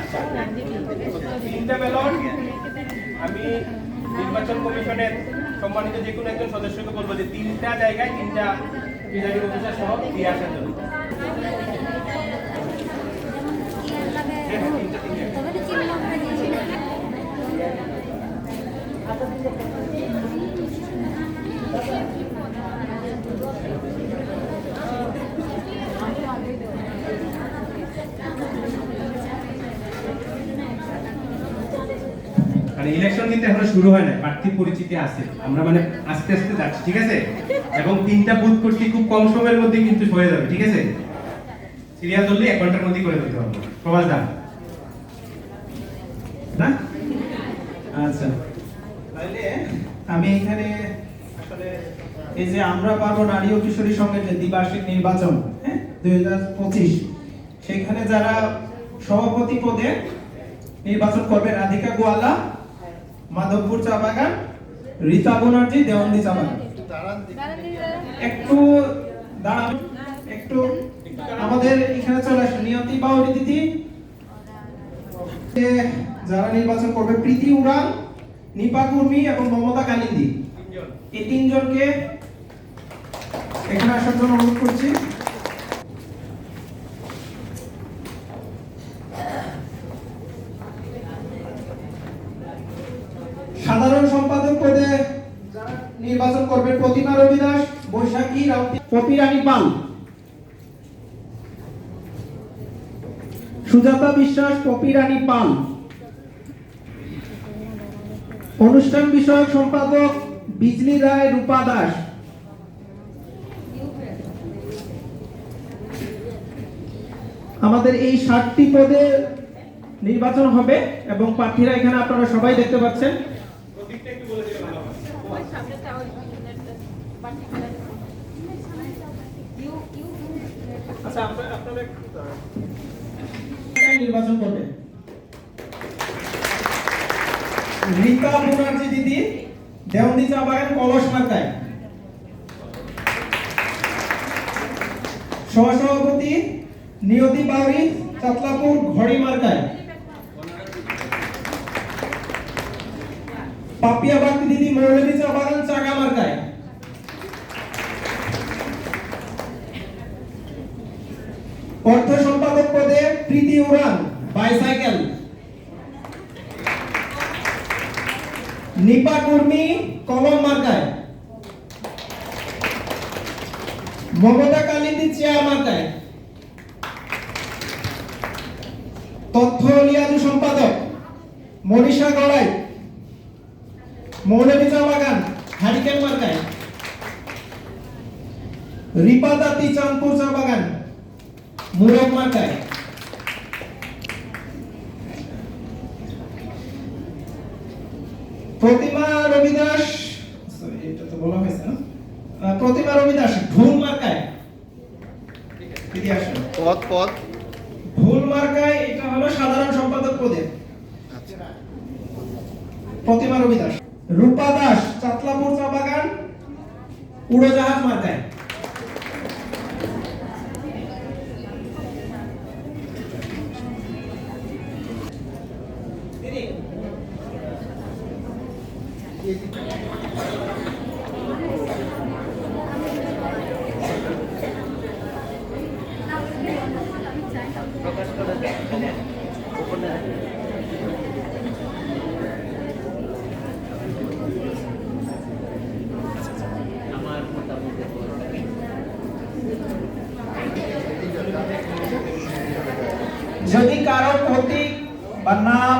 আচ্ছা, তিনটা ব্যালট আমি নির্বাচন কমিশনের সম্মানিত যে কোনো একজন সদস্যকে বলবো যে তিনটা জায়গায় তিনটা প্রিজাইডিং অফিসার সহ দিয়ে আসার জন্য। মানে ইলেকশন কিন্তু এখনো শুরু হয় না, প্রার্থী পরিচিতি আছে, আমরা মানে আস্তে আস্তে যাচ্ছি, ঠিক আছে? এবং তিনটা বুথ করতে খুব কম সময়ের মধ্যে কিন্তু হয়ে যাবে, ঠিক আছে? সিরিয়াল ধরলে 1 ঘন্টার মধ্যে করে দিতে হবে। প্রবাস দাম না? আচ্ছা, তাহলে আমি এখানে আসলে এই যে আমরা পারবো নারী ও কিশোরী সঙ্গে যে দ্বিবার্ষিক নির্বাচন 2025, সেখানে যারা সভাপতি পদে নির্বাচন করবে রাধিকা গোয়ালা, মাধবপুর চা বাগান, রীতা ব্যানার্জি, দেওয়ানদি চা বাগান। একটু দাঁড়ান, একটু আমাদের এখানে চলে আসুন। নিয়তি বাউরি দিদি, যারা নির্বাচন করবে প্রীতি উড়ান, নিপা কুর্মি এবং মমতা কালিন্দি, এই তিনজনকে এখানে আসার জন্য অনুরোধ করছি। সাধারণ সম্পাদক পদে যারা নির্বাচন করবে প্রতিমা রবি দাস, বৈশাখী রাউতি, পপি রানী পাল, সুজাতা বিশ্বাস, পপি রানী পাল। অনুষ্ঠান বিষয়ক সম্পাদক বিজলি রায়, রূপা দাস। আমাদের এই 7টি পদে নির্বাচন হবে এবং প্রার্থীরা এখানে আপনারা সবাই দেখতে পাচ্ছেন। আচ্ছা, আপনারা নির্বাচন করবে রীতা ব্যানার্জি দিদি, দেওয়ানদি চা বাগান, কলস মার্কায়। সহসভাপতি নিয়তি বাউরি, চাতলাপুর ঘড়ি মার্কায়। পাপিয়া বাগদি দিদি, মৌলভী চা বাগান, চাকা মার্কায়। অর্থ সম্পাদক পদে প্রীতি উড়ান, বাইসাইকেল। নিপা কুর্মি, কলম মার্কায়। মমতা কালিন্দি, চেয়ার মার্কায়। তথ্য লিয়াজু সম্পাদক মনীষা গড়াই, মৌলভী চা বাগান, হারিকেন মার্কায়। রিপা দাতি, চাঁদপুর চা বাগান, মুরগ মার্কায়। প্রতিমা রবিদাস, এটা তো বলা হয়েছে না, প্রতিমা রবিদাস, ভুল মার্কায়। পদ ভুল মার্কায়, এটা হলো সাধারণ সম্পাদক পদে। প্রতিমা রবিদাস। রূপা দাস, চাতলাপুর চা বাগান, উড়োজাহাজ মার্কায়। যদি কারো প্রতীক বা নাম